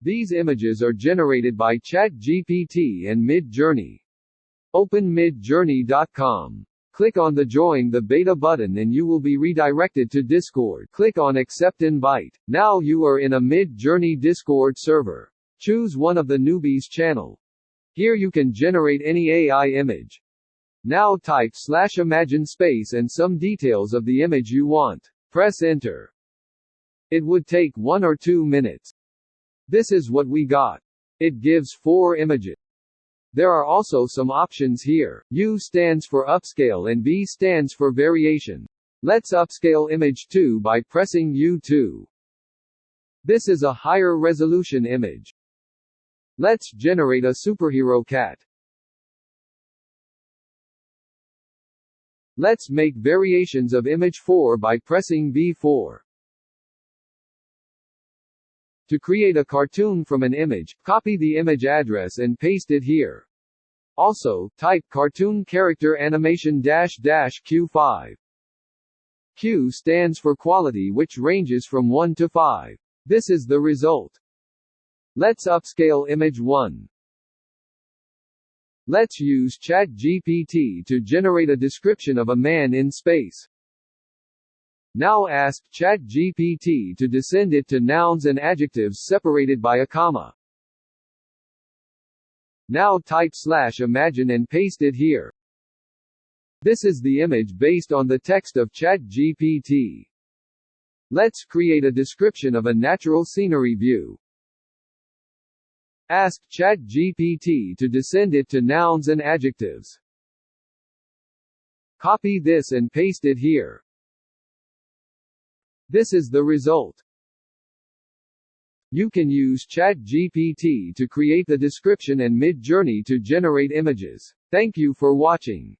These images are generated by ChatGPT and MidJourney. Open MidJourney.com. Click on the Join the Beta button and you will be redirected to Discord. Click on Accept Invite. Now you are in a MidJourney Discord server. Choose one of the newbies channel. Here you can generate any AI image. Now type /imagine space and some details of the image you want. Press Enter. It would take 1 or 2 minutes. This is what we got. It gives 4 images. There are also some options here. U stands for upscale and V stands for variation. Let's upscale image 2 by pressing U2. This is a higher resolution image. Let's generate a superhero cat. Let's make variations of image 4 by pressing V4. To create a cartoon from an image, copy the image address and paste it here. Also, type cartoon character animation --Q5. Q stands for quality, which ranges from 1 to 5. This is the result. Let's upscale image 1. Let's use ChatGPT to generate a description of a man in space. Now ask ChatGPT to descend it to nouns and adjectives separated by a comma. Now type /imagine and paste it here. This is the image based on the text of ChatGPT. Let's create a description of a natural scenery view. Ask ChatGPT to descend it to nouns and adjectives. Copy this and paste it here. This is the result. You can use ChatGPT to create the description and MidJourney to generate images. Thank you for watching.